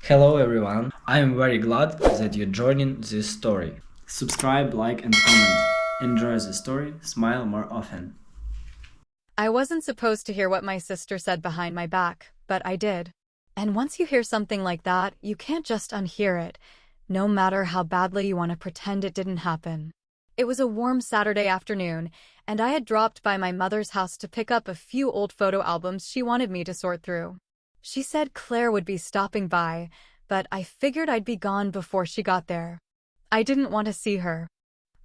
Hello everyone, I am very glad that you're joining this story. Subscribe, like, and comment. Enjoy the story, smile more often. I wasn't supposed to hear what my sister said behind my back, but I did. And once you hear something like that, you can't just unhear it, no matter how badly you want to pretend it didn't happen. It was a warm Saturday afternoon, and I had dropped by my mother's house to pick up a few old photo albums she wanted me to sort through. She said Claire would be stopping by, but I figured I'd be gone before she got there. I didn't want to see her.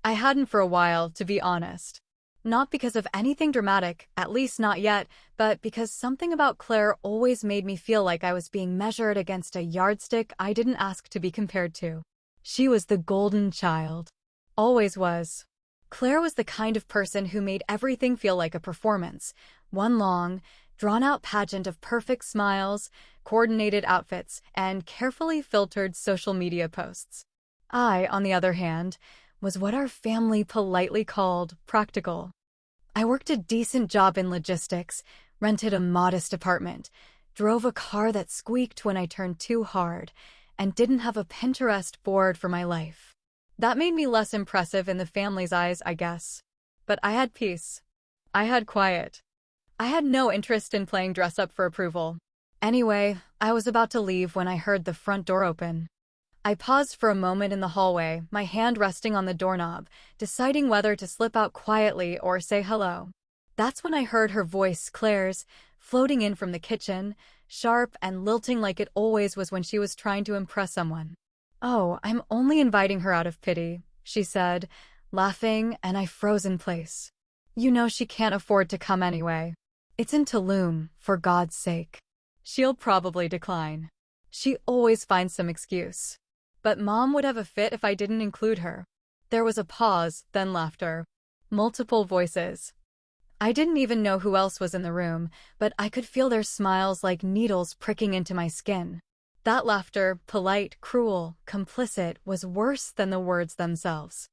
I hadn't for a while, to be honest. Not because of anything dramatic, at least not yet, but because something about Claire always made me feel like I was being measured against a yardstick I didn't ask to be compared to. She was the golden child. Always was. Claire was the kind of person who made everything feel like a performance. One long, drawn-out pageant of perfect smiles, coordinated outfits, and carefully filtered social media posts. I, on the other hand, was what our family politely called practical. I worked a decent job in logistics, rented a modest apartment, drove a car that squeaked when I turned too hard, and didn't have a Pinterest board for my life. That made me less impressive in the family's eyes, I guess. But I had peace. I had quiet. I had no interest in playing dress-up for approval. Anyway, I was about to leave when I heard the front door open. I paused for a moment in the hallway, my hand resting on the doorknob, deciding whether to slip out quietly or say hello. That's when I heard her voice, Claire's, floating in from the kitchen, sharp and lilting like it always was when she was trying to impress someone. "Oh, I'm only inviting her out of pity," she said, laughing, and I froze in place. "You know she can't afford to come anyway. It's in Tulum, for God's sake. She'll probably decline. She always finds some excuse. But Mom would have a fit if I didn't include her." There was a pause, then laughter. Multiple voices. I didn't even know who else was in the room, but I could feel their smiles like needles pricking into my skin. That laughter, polite, cruel, complicit, was worse than the words themselves.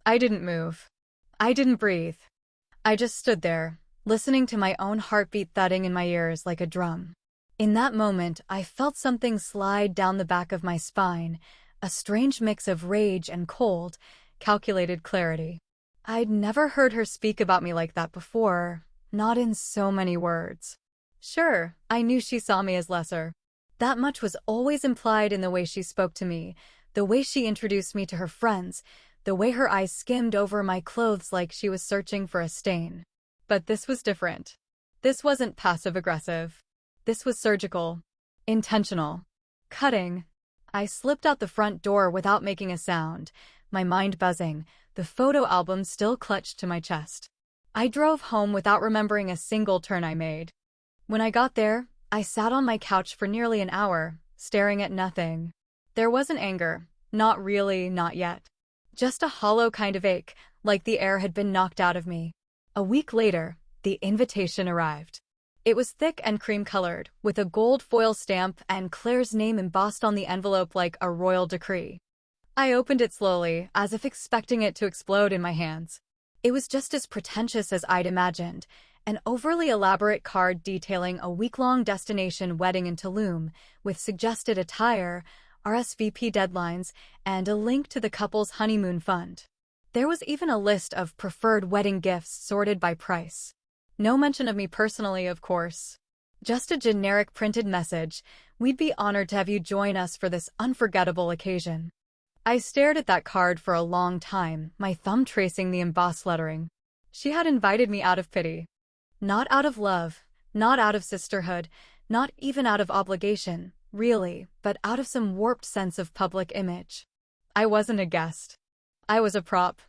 I didn't move. I didn't breathe. I just stood there, listening to my own heartbeat thudding in my ears like a drum. In that moment, I felt something slide down the back of my spine, a strange mix of rage and cold, calculated clarity. I'd never heard her speak about me like that before, not in so many words. Sure, I knew she saw me as lesser. That much was always implied in the way she spoke to me, the way she introduced me to her friends, the way her eyes skimmed over my clothes like she was searching for a stain. But this was different. This wasn't passive-aggressive. This was surgical, intentional, cutting. I slipped out the front door without making a sound, my mind buzzing, the photo album still clutched to my chest. I drove home without remembering a single turn I made. When I got there, I sat on my couch for nearly an hour, staring at nothing. There wasn't anger, not really, not yet. Just a hollow kind of ache, like the air had been knocked out of me. A week later, the invitation arrived. It was thick and cream-colored, with a gold foil stamp and Claire's name embossed on the envelope like a royal decree. I opened it slowly, as if expecting it to explode in my hands. It was just as pretentious as I'd imagined, an overly elaborate card detailing a week-long destination wedding in Tulum, with suggested attire, RSVP deadlines, and a link to the couple's honeymoon fund. There was even a list of preferred wedding gifts sorted by price. No mention of me personally, of course. Just a generic printed message, "We'd be honored to have you join us for this unforgettable occasion." I stared at that card for a long time, my thumb tracing the embossed lettering. She had invited me out of pity. Not out of love, not out of sisterhood, not even out of obligation, really, but out of some warped sense of public image. I wasn't a guest. I was a prop.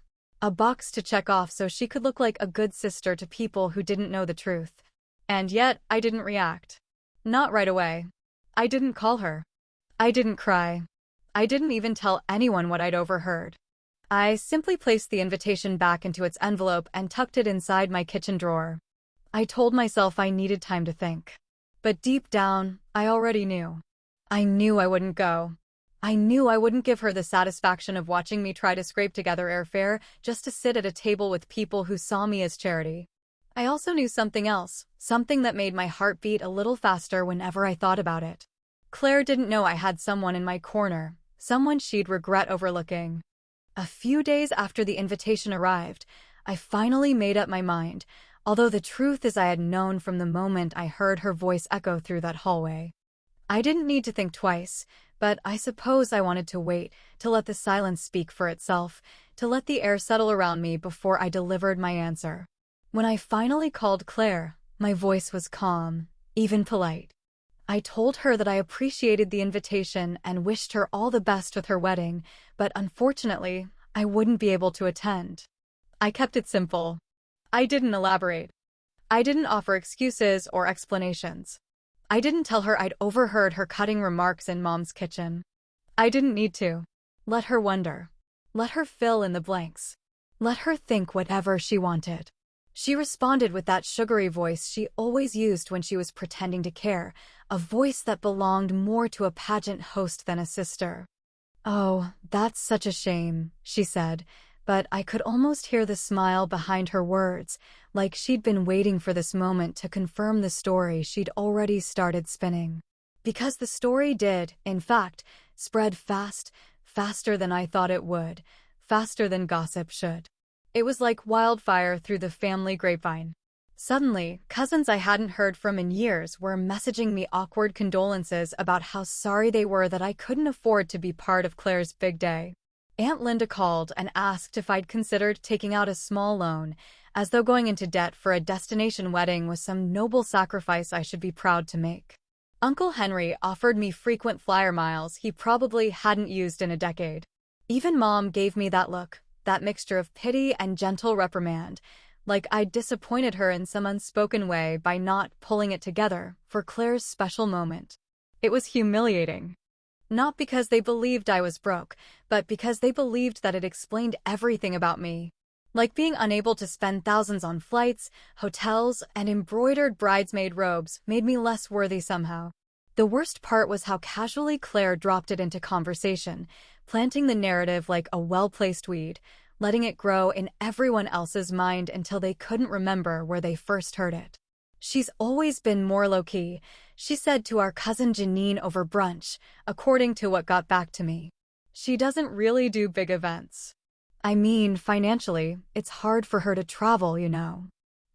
A box to check off so she could look like a good sister to people who didn't know the truth. And yet, I didn't react. Not right away. I didn't call her. I didn't cry. I didn't even tell anyone what I'd overheard. I simply placed the invitation back into its envelope and tucked it inside my kitchen drawer. I told myself I needed time to think. But deep down, I already knew. I knew I wouldn't go. I knew I wouldn't give her the satisfaction of watching me try to scrape together airfare just to sit at a table with people who saw me as charity. I also knew something else, something that made my heart beat a little faster whenever I thought about it. Claire didn't know I had someone in my corner, someone she'd regret overlooking. A few days after the invitation arrived, I finally made up my mind, although the truth is I had known from the moment I heard her voice echo through that hallway. I didn't need to think twice, but I suppose I wanted to wait, to let the silence speak for itself, to let the air settle around me before I delivered my answer. When I finally called Claire, my voice was calm, even polite. I told her that I appreciated the invitation and wished her all the best with her wedding, but unfortunately, I wouldn't be able to attend. I kept it simple. I didn't elaborate. I didn't offer excuses or explanations. I didn't tell her I'd overheard her cutting remarks in Mom's kitchen. I didn't need to. Let her wonder. Let her fill in the blanks. Let her think whatever she wanted. She responded with that sugary voice she always used when she was pretending to care, a voice that belonged more to a pageant host than a sister. "Oh, that's such a shame," she said, but I could almost hear the smile behind her words, like she'd been waiting for this moment to confirm the story she'd already started spinning. Because the story did, in fact, spread fast, faster than I thought it would, faster than gossip should. It was like wildfire through the family grapevine. Suddenly, cousins I hadn't heard from in years were messaging me awkward condolences about how sorry they were that I couldn't afford to be part of Claire's big day. Aunt Linda called and asked if I'd considered taking out a small loan, as though going into debt for a destination wedding was some noble sacrifice I should be proud to make. Uncle Henry offered me frequent flyer miles he probably hadn't used in a decade. Even Mom gave me that look, that mixture of pity and gentle reprimand, like I'd disappointed her in some unspoken way by not pulling it together for Claire's special moment. It was humiliating. Not because they believed I was broke, but because they believed that it explained everything about me. Like being unable to spend thousands on flights, hotels, and embroidered bridesmaid robes made me less worthy somehow. The worst part was how casually Claire dropped it into conversation, planting the narrative like a well-placed weed, letting it grow in everyone else's mind until they couldn't remember where they first heard it. "She's always been more low-key," she said to our cousin Janine over brunch, according to what got back to me. "She doesn't really do big events. I mean, financially, it's hard for her to travel, you know."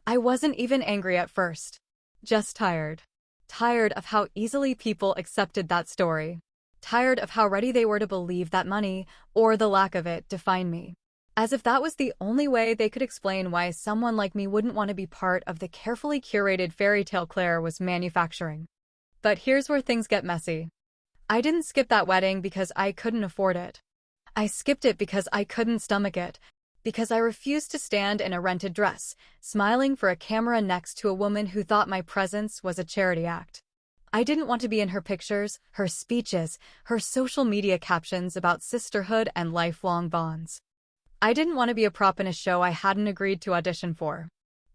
I wasn't even angry at first. Just tired. Tired of how easily people accepted that story. Tired of how ready they were to believe that money, or the lack of it, defined me. As if that was the only way they could explain why someone like me wouldn't want to be part of the carefully curated fairy tale Claire was manufacturing. But here's where things get messy. I didn't skip that wedding because I couldn't afford it. I skipped it because I couldn't stomach it, because I refused to stand in a rented dress, smiling for a camera next to a woman who thought my presence was a charity act. I didn't want to be in her pictures, her speeches, her social media captions about sisterhood and lifelong bonds. I didn't want to be a prop in a show I hadn't agreed to audition for.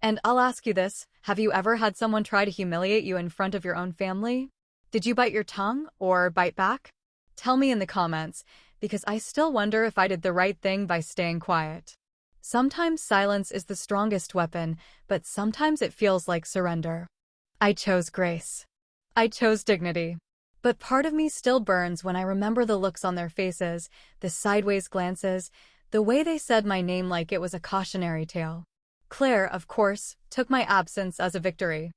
And I'll ask you this, have you ever had someone try to humiliate you in front of your own family? Did you bite your tongue, or bite back? Tell me in the comments, because I still wonder if I did the right thing by staying quiet. Sometimes silence is the strongest weapon, but sometimes it feels like surrender. I chose grace. I chose dignity. But part of me still burns when I remember the looks on their faces, the sideways glances, the way they said my name like it was a cautionary tale. Claire, of course, took my absence as a victory.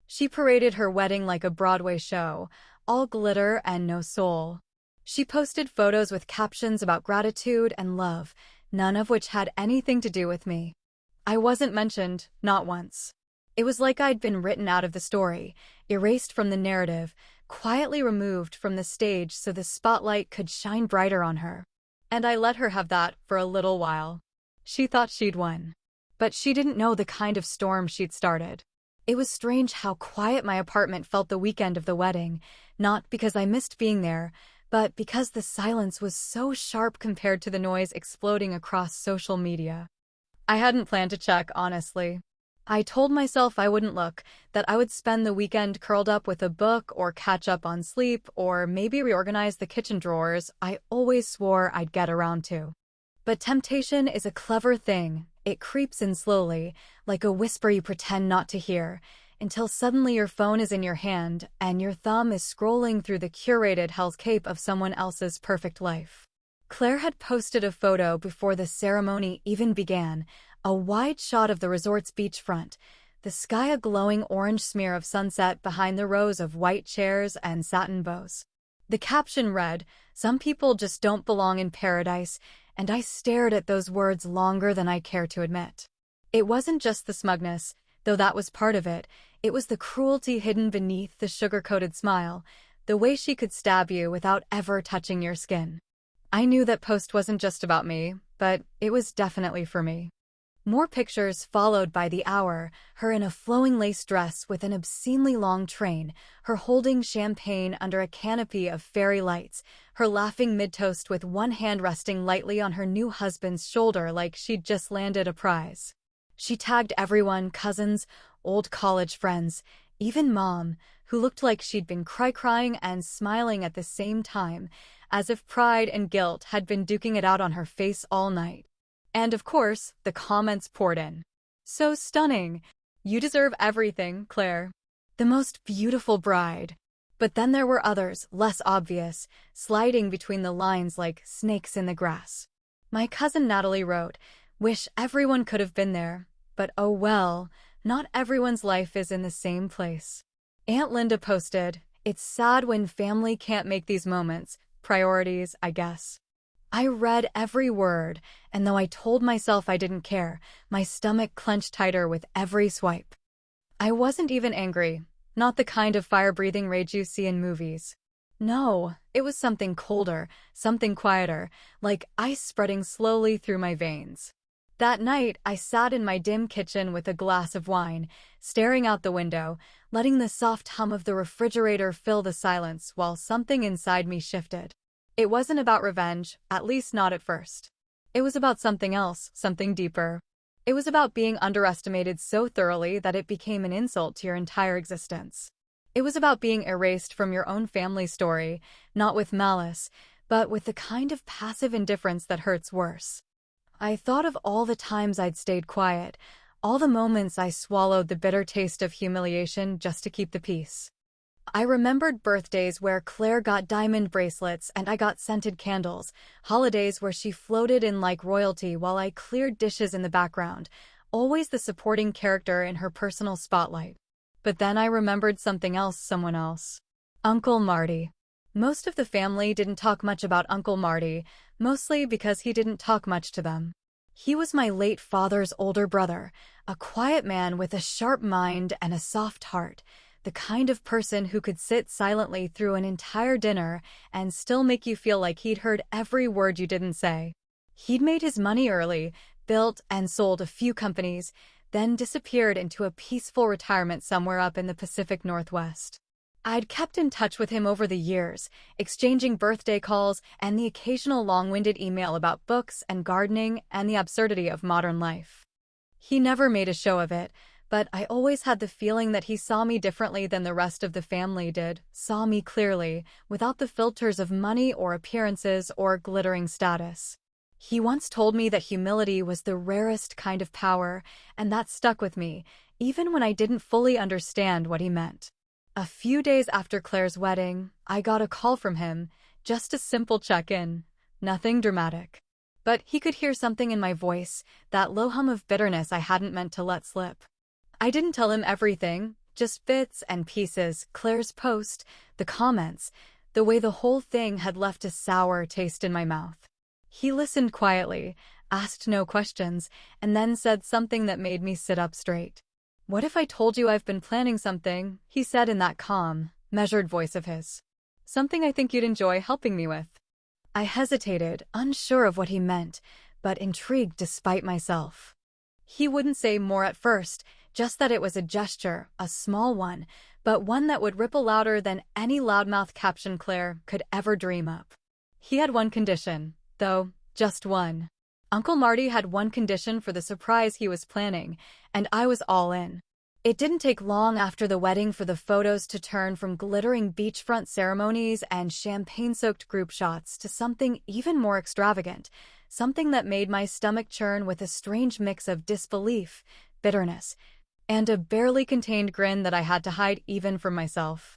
She paraded her wedding like a Broadway show, all glitter and no soul. She posted photos with captions about gratitude and love, none of which had anything to do with me. I wasn't mentioned, not once. It was like I'd been written out of the story, erased from the narrative, quietly removed from the stage so the spotlight could shine brighter on her. And I let her have that for a little while. She thought she'd won. But she didn't know the kind of storm she'd started. It was strange how quiet my apartment felt the weekend of the wedding, not because I missed being there, but because the silence was so sharp compared to the noise exploding across social media. I hadn't planned to check, honestly. I told myself I wouldn't look, that I would spend the weekend curled up with a book or catch up on sleep or maybe reorganize the kitchen drawers I always swore I'd get around to. But temptation is a clever thing. It creeps in slowly, like a whisper you pretend not to hear, until suddenly your phone is in your hand and your thumb is scrolling through the curated hellscape of someone else's perfect life. Claire had posted a photo before the ceremony even began, a wide shot of the resort's beachfront, the sky a glowing orange smear of sunset behind the rows of white chairs and satin bows. The caption read, "Some people just don't belong in paradise," and I stared at those words longer than I care to admit. It wasn't just the smugness, though that was part of it. It was the cruelty hidden beneath the sugar-coated smile, the way she could stab you without ever touching your skin. I knew that post wasn't just about me, but it was definitely for me. More pictures followed by the hour, her in a flowing lace dress with an obscenely long train, her holding champagne under a canopy of fairy lights, her laughing mid-toast with one hand resting lightly on her new husband's shoulder like she'd just landed a prize. She tagged everyone, cousins, old college friends, even Mom, who looked like she'd been crying and smiling at the same time, as if pride and guilt had been duking it out on her face all night. And of course, the comments poured in. "So stunning. You deserve everything, Claire. The most beautiful bride." But then there were others, less obvious, sliding between the lines like snakes in the grass. My cousin Natalie wrote, "Wish everyone could have been there, but oh well, not everyone's life is in the same place." Aunt Linda posted, "It's sad when family can't make these moments. Priorities, I guess." I read every word, and though I told myself I didn't care, my stomach clenched tighter with every swipe. I wasn't even angry, not the kind of fire-breathing rage you see in movies. No, it was something colder, something quieter, like ice spreading slowly through my veins. That night, I sat in my dim kitchen with a glass of wine, staring out the window, letting the soft hum of the refrigerator fill the silence while something inside me shifted. It wasn't about revenge, at least not at first. It was about something else, something deeper. It was about being underestimated so thoroughly that it became an insult to your entire existence. It was about being erased from your own family story, not with malice, but with the kind of passive indifference that hurts worse. I thought of all the times I'd stayed quiet, all the moments I swallowed the bitter taste of humiliation just to keep the peace. I remembered birthdays where Claire got diamond bracelets and I got scented candles, holidays where she floated in like royalty while I cleared dishes in the background, always the supporting character in her personal spotlight. But then I remembered someone else. Uncle Marty. Most of the family didn't talk much about Uncle Marty, mostly because he didn't talk much to them. He was my late father's older brother, a quiet man with a sharp mind and a soft heart, the kind of person who could sit silently through an entire dinner and still make you feel like he'd heard every word you didn't say. He'd made his money early, built and sold a few companies, then disappeared into a peaceful retirement somewhere up in the Pacific Northwest. I'd kept in touch with him over the years, exchanging birthday calls and the occasional long-winded email about books and gardening and the absurdity of modern life. He never made a show of it, but I always had the feeling that he saw me differently than the rest of the family did, saw me clearly, without the filters of money or appearances or glittering status. He once told me that humility was the rarest kind of power, and that stuck with me, even when I didn't fully understand what he meant. A few days after Claire's wedding, I got a call from him, just a simple check-in, nothing dramatic. But he could hear something in my voice, that low hum of bitterness I hadn't meant to let slip. I didn't tell him everything, just bits and pieces, Claire's post, the comments, the way the whole thing had left a sour taste in my mouth. He listened quietly, asked no questions, and then said something that made me sit up straight. "What if I told you I've been planning something?" he said in that calm, measured voice of his. "Something I think you'd enjoy helping me with." I hesitated, unsure of what he meant, but intrigued despite myself. He wouldn't say more at first, just that it was a gesture, a small one, but one that would ripple louder than any loudmouth caption Claire could ever dream up. He had one condition, though, just one. Uncle Marty had one condition for the surprise he was planning, and I was all in. It didn't take long after the wedding for the photos to turn from glittering beachfront ceremonies and champagne-soaked group shots to something even more extravagant, something that made my stomach churn with a strange mix of disbelief, bitterness, and a barely contained grin that I had to hide even from myself.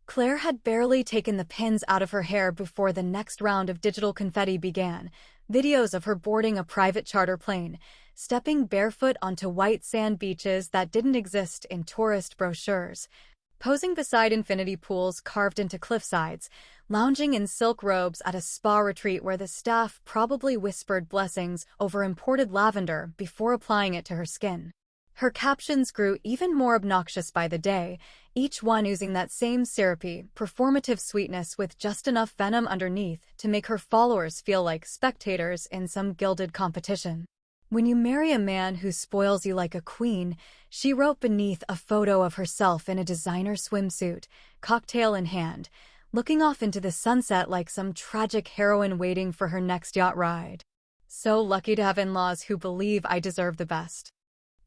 Claire had barely taken the pins out of her hair before the next round of digital confetti began. Videos of her boarding a private charter plane, stepping barefoot onto white sand beaches that didn't exist in tourist brochures, posing beside infinity pools carved into cliffsides, lounging in silk robes at a spa retreat where the staff probably whispered blessings over imported lavender before applying it to her skin. Her captions grew even more obnoxious by the day, each one oozing that same syrupy, performative sweetness with just enough venom underneath to make her followers feel like spectators in some gilded competition. "When you marry a man who spoils you like a queen," she wrote beneath a photo of herself in a designer swimsuit, cocktail in hand, looking off into the sunset like some tragic heroine waiting for her next yacht ride. So lucky to have in-laws who believe I deserve the best.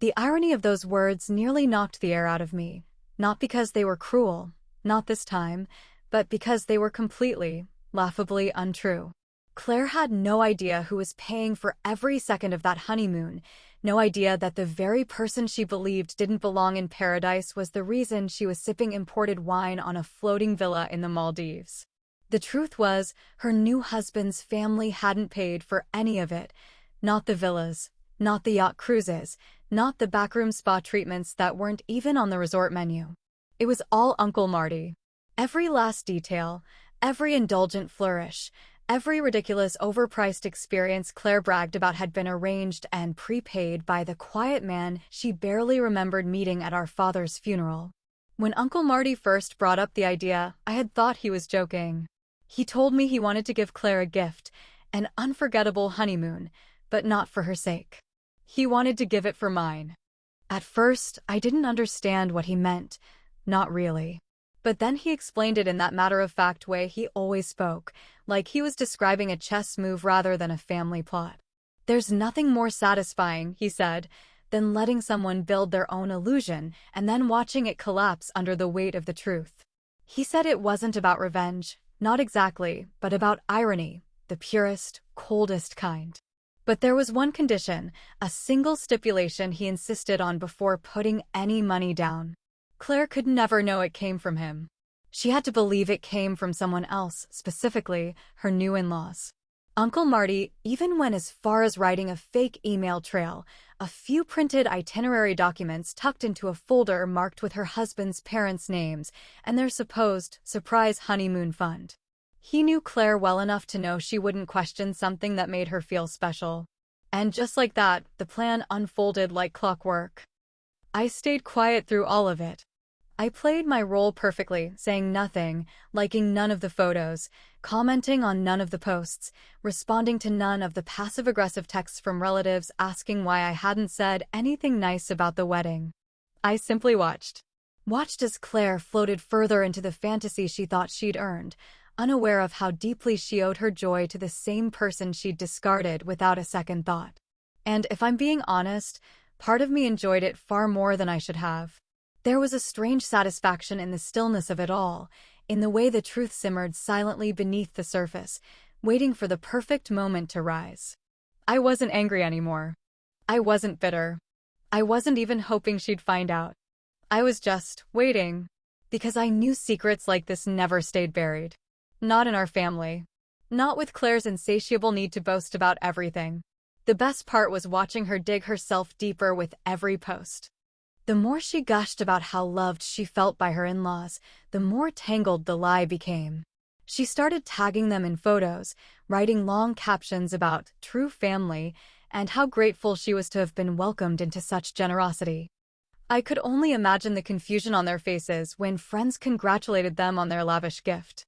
The irony of those words nearly knocked the air out of me, not because they were cruel, not this time, but because they were completely, laughably untrue. Claire had no idea who was paying for every second of that honeymoon, no idea that the very person she believed didn't belong in paradise was the reason she was sipping imported wine on a floating villa in the Maldives. The truth was, her new husband's family hadn't paid for any of it, not the villas, not the yacht cruises, not the backroom spa treatments that weren't even on the resort menu. It was all Uncle Marty. Every last detail, every indulgent flourish, every ridiculous overpriced experience Claire bragged about had been arranged and prepaid by the quiet man she barely remembered meeting at our father's funeral. When Uncle Marty first brought up the idea, I had thought he was joking. He told me he wanted to give Claire a gift, an unforgettable honeymoon, but not for her sake. He wanted to give it for mine. At first, I didn't understand what he meant. Not really. But then he explained it in that matter-of-fact way he always spoke, like he was describing a chess move rather than a family plot. "There's nothing more satisfying," he said, "than letting someone build their own illusion and then watching it collapse under the weight of the truth." He said it wasn't about revenge, not exactly, but about irony, the purest, coldest kind. But there was one condition, a single stipulation he insisted on before putting any money down. Claire could never know it came from him. She had to believe it came from someone else, specifically her new in-laws. Uncle Marty even went as far as writing a fake email trail, a few printed itinerary documents tucked into a folder marked with her husband's parents' names and their supposed surprise honeymoon fund. He knew Claire well enough to know she wouldn't question something that made her feel special. And just like that, the plan unfolded like clockwork. I stayed quiet through all of it. I played my role perfectly, saying nothing, liking none of the photos, commenting on none of the posts, responding to none of the passive-aggressive texts from relatives asking why I hadn't said anything nice about the wedding. I simply watched. Watched as Claire floated further into the fantasy she thought she'd earned, unaware of how deeply she owed her joy to the same person she'd discarded without a second thought. And if I'm being honest, part of me enjoyed it far more than I should have. There was a strange satisfaction in the stillness of it all, in the way the truth simmered silently beneath the surface, waiting for the perfect moment to rise. I wasn't angry anymore. I wasn't bitter. I wasn't even hoping she'd find out. I was just waiting, because I knew secrets like this never stayed buried. Not in our family. Not with Claire's insatiable need to boast about everything. The best part was watching her dig herself deeper with every post. The more she gushed about how loved she felt by her in-laws, the more tangled the lie became. She started tagging them in photos, writing long captions about true family and how grateful she was to have been welcomed into such generosity. I could only imagine the confusion on their faces when friends congratulated them on their lavish gift.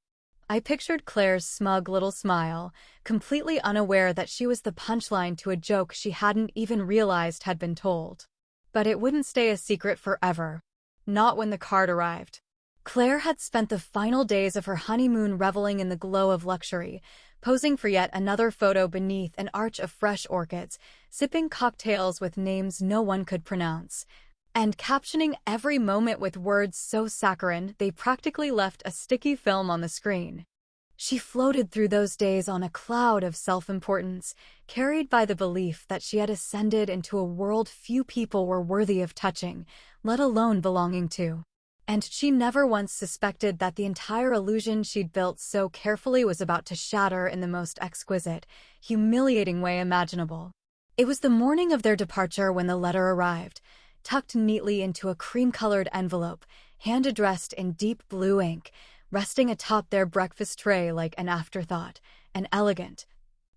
I pictured Claire's smug little smile, completely unaware that she was the punchline to a joke she hadn't even realized had been told. But it wouldn't stay a secret forever. Not when the card arrived. Claire had spent the final days of her honeymoon reveling in the glow of luxury, posing for yet another photo beneath an arch of fresh orchids, sipping cocktails with names no one could pronounce, and captioning every moment with words so saccharine they practically left a sticky film on the screen. She floated through those days on a cloud of self-importance, carried by the belief that she had ascended into a world few people were worthy of touching, let alone belonging to. And she never once suspected that the entire illusion she'd built so carefully was about to shatter in the most exquisite, humiliating way imaginable. It was the morning of their departure when the letter arrived, tucked neatly into a cream-colored envelope, hand-addressed in deep blue ink, resting atop their breakfast tray like an afterthought, an elegant,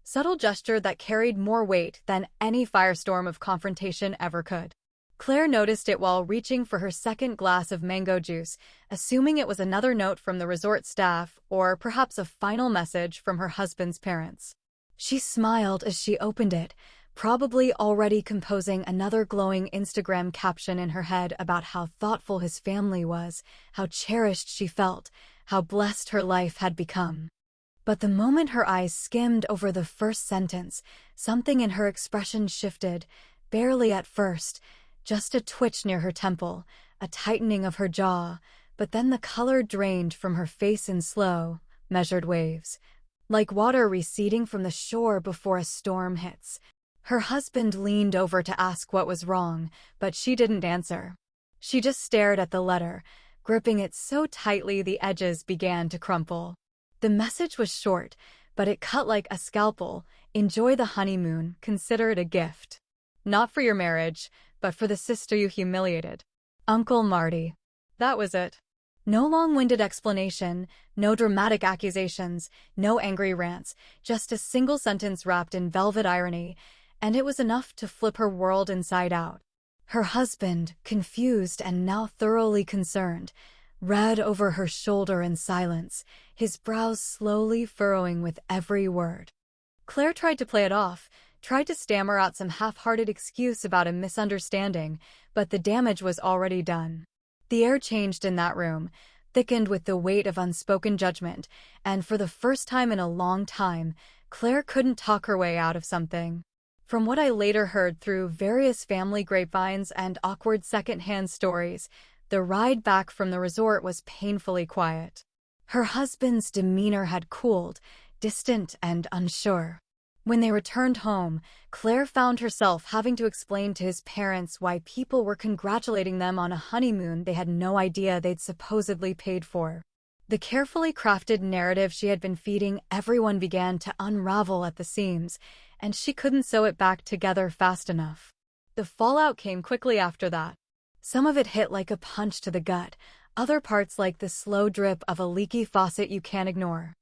subtle gesture that carried more weight than any firestorm of confrontation ever could. Claire noticed it while reaching for her second glass of mango juice, assuming it was another note from the resort staff or perhaps a final message from her husband's parents. She smiled as she opened it, probably already composing another glowing Instagram caption in her head about how thoughtful his family was, how cherished she felt, how blessed her life had become. But the moment her eyes skimmed over the first sentence, something in her expression shifted, barely at first, just a twitch near her temple, a tightening of her jaw, but then the color drained from her face in slow, measured waves, like water receding from the shore before a storm hits. Her husband leaned over to ask what was wrong, but she didn't answer. She just stared at the letter, gripping it so tightly the edges began to crumple. The message was short, but it cut like a scalpel. Enjoy the honeymoon, consider it a gift. Not for your marriage, but for the sister you humiliated. Uncle Marty. That was it. No long-winded explanation, no dramatic accusations, no angry rants, just a single sentence wrapped in velvet irony, and it was enough to flip her world inside out. Her husband, confused and now thoroughly concerned, read over her shoulder in silence, his brows slowly furrowing with every word. Claire tried to play it off, tried to stammer out some half-hearted excuse about a misunderstanding, but the damage was already done. The air changed in that room, thickened with the weight of unspoken judgment, and for the first time in a long time, Claire couldn't talk her way out of something. From what I later heard through various family grapevines and awkward second-hand stories, the ride back from the resort was painfully quiet. Her husband's demeanor had cooled, distant and unsure. When they returned home, Claire found herself having to explain to his parents why people were congratulating them on a honeymoon they had no idea they'd supposedly paid for. The carefully crafted narrative she had been feeding everyone began to unravel at the seams, and she couldn't sew it back together fast enough. The fallout came quickly after that. Some of it hit like a punch to the gut, other parts like the slow drip of a leaky faucet you can't ignore.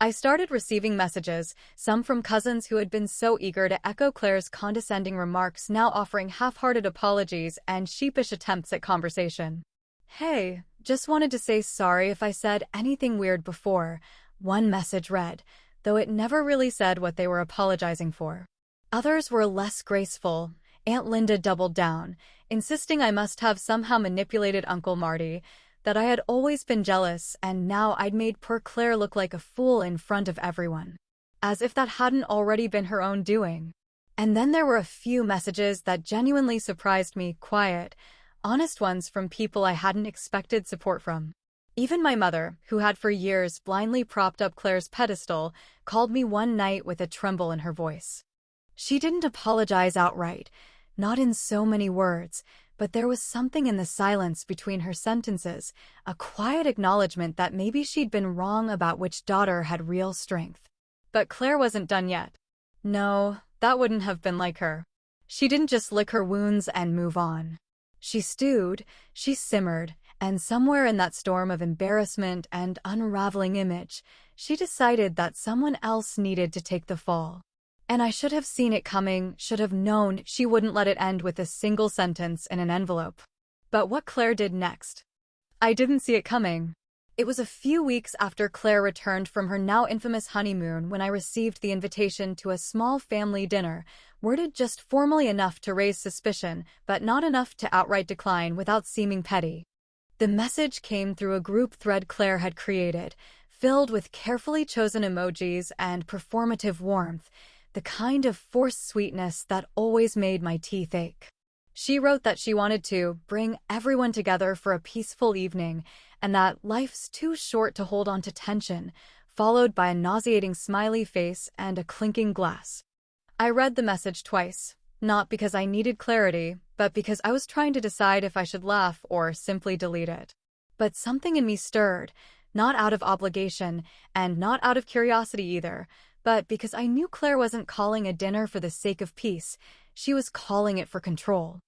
I started receiving messages, some from cousins who had been so eager to echo Claire's condescending remarks, now offering half-hearted apologies and sheepish attempts at conversation. "Hey, just wanted to say sorry if I said anything weird before," one message read, though it never really said what they were apologizing for. Others were less graceful. Aunt Linda doubled down, insisting I must have somehow manipulated Uncle Marty, that I had always been jealous, and now I'd made poor Claire look like a fool in front of everyone. As if that hadn't already been her own doing. And then there were a few messages that genuinely surprised me, quiet, honest ones from people I hadn't expected support from. Even my mother, who had for years blindly propped up Claire's pedestal, called me one night with a tremble in her voice. She didn't apologize outright, not in so many words, but there was something in the silence between her sentences, a quiet acknowledgement that maybe she'd been wrong about which daughter had real strength. But Claire wasn't done yet. No, that wouldn't have been like her. She didn't just lick her wounds and move on. She stewed, she simmered, and somewhere in that storm of embarrassment and unraveling image, she decided that someone else needed to take the fall. And I should have seen it coming, should have known she wouldn't let it end with a single sentence in an envelope. But what Claire did next? I didn't see it coming. It was a few weeks after Claire returned from her now infamous honeymoon when I received the invitation to a small family dinner, worded just formally enough to raise suspicion, but not enough to outright decline without seeming petty. The message came through a group thread Claire had created, filled with carefully chosen emojis and performative warmth, the kind of forced sweetness that always made my teeth ache. She wrote that she wanted to bring everyone together for a peaceful evening, and that life's too short to hold on to tension, followed by a nauseating smiley face and a clinking glass. I read the message twice, Not because I needed clarity, but because I was trying to decide if I should laugh or simply delete it. But something in me stirred, not out of obligation, and not out of curiosity either, but because I knew Claire wasn't calling a dinner for the sake of peace, she was calling it for control.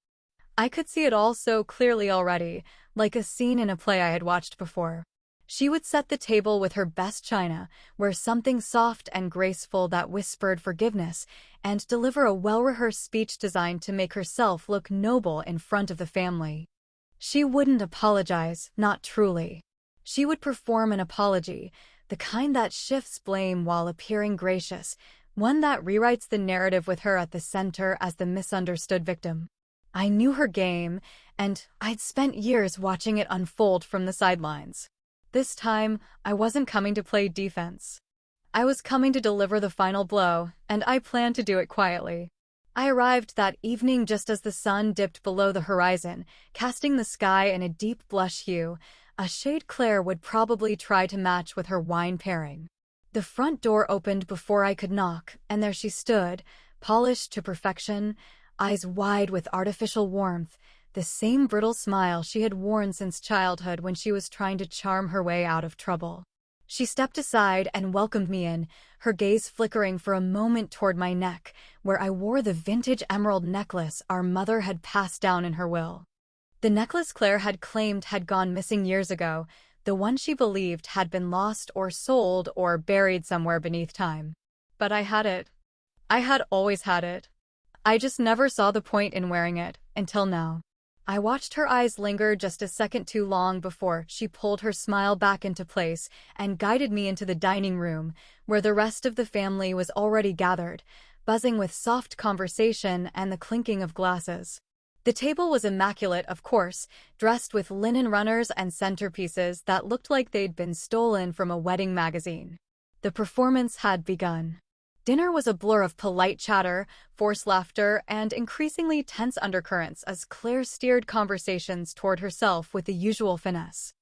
I could see it all so clearly already, like a scene in a play I had watched before. She would set the table with her best china, wear something soft and graceful that whispered forgiveness, and deliver a well-rehearsed speech designed to make herself look noble in front of the family. She wouldn't apologize, not truly. She would perform an apology, the kind that shifts blame while appearing gracious, one that rewrites the narrative with her at the center as the misunderstood victim. I knew her game, and I'd spent years watching it unfold from the sidelines. This time, I wasn't coming to play defense. I was coming to deliver the final blow, and I planned to do it quietly. I arrived that evening just as the sun dipped below the horizon, casting the sky in a deep blush hue, a shade Claire would probably try to match with her wine pairing. The front door opened before I could knock, and there she stood, polished to perfection, eyes wide with artificial warmth, the same brittle smile she had worn since childhood when she was trying to charm her way out of trouble. She stepped aside and welcomed me in, her gaze flickering for a moment toward my neck, where I wore the vintage emerald necklace our mother had passed down in her will. The necklace Claire had claimed had gone missing years ago, the one she believed had been lost or sold or buried somewhere beneath time. But I had it. I had always had it. I just never saw the point in wearing it, until now. I watched her eyes linger just a second too long before she pulled her smile back into place and guided me into the dining room, where the rest of the family was already gathered, buzzing with soft conversation and the clinking of glasses. The table was immaculate, of course, dressed with linen runners and centerpieces that looked like they'd been stolen from a wedding magazine. The performance had begun. Dinner was a blur of polite chatter, forced laughter, and increasingly tense undercurrents as Claire steered conversations toward herself with the usual finesse.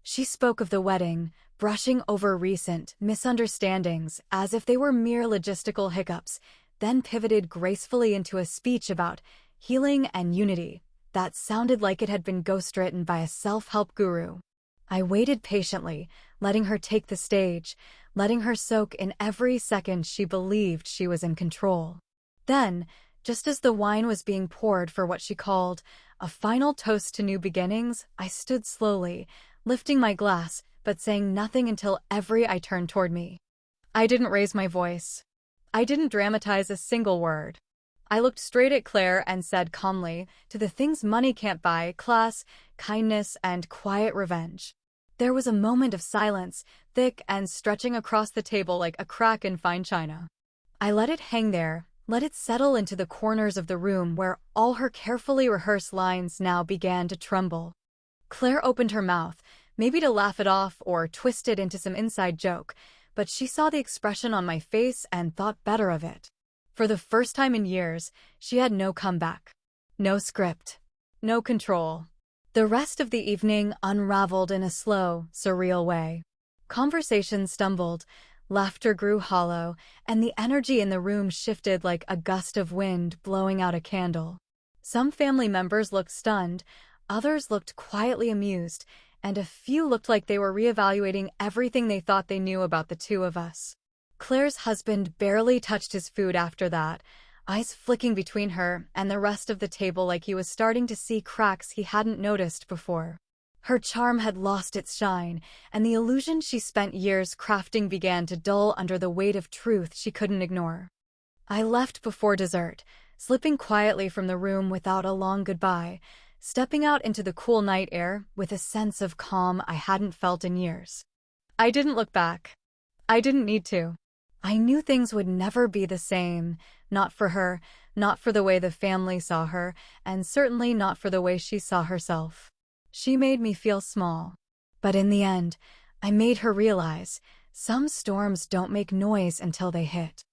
She spoke of the wedding, brushing over recent misunderstandings as if they were mere logistical hiccups, then pivoted gracefully into a speech about healing and unity that sounded like it had been ghostwritten by a self-help guru. I waited patiently, letting her take the stage, letting her soak in every second she believed she was in control. Then, just as the wine was being poured for what she called a final toast to new beginnings, I stood slowly, lifting my glass, but saying nothing until every eye turned toward me. I didn't raise my voice. I didn't dramatize a single word. I looked straight at Claire and said calmly, to the things money can't buy, class, kindness, and quiet revenge. There was a moment of silence, thick and stretching across the table like a crack in fine china. I let it hang there, let it settle into the corners of the room where all her carefully rehearsed lines now began to tremble. Claire opened her mouth, maybe to laugh it off or twist it into some inside joke, but she saw the expression on my face and thought better of it. For the first time in years, she had no comeback. No script. No control. The rest of the evening unraveled in a slow, surreal way. Conversation stumbled, laughter grew hollow, and the energy in the room shifted like a gust of wind blowing out a candle. Some family members looked stunned, others looked quietly amused, and a few looked like they were reevaluating everything they thought they knew about the two of us. Claire's husband barely touched his food after that, eyes flicking between her and the rest of the table like he was starting to see cracks he hadn't noticed before. Her charm had lost its shine, and the illusion she spent years crafting began to dull under the weight of truth she couldn't ignore. I left before dessert, slipping quietly from the room without a long goodbye, stepping out into the cool night air with a sense of calm I hadn't felt in years. I didn't look back. I didn't need to. I knew things would never be the same, not for her, not for the way the family saw her, and certainly not for the way she saw herself. She made me feel small. But in the end, I made her realize some storms don't make noise until they hit.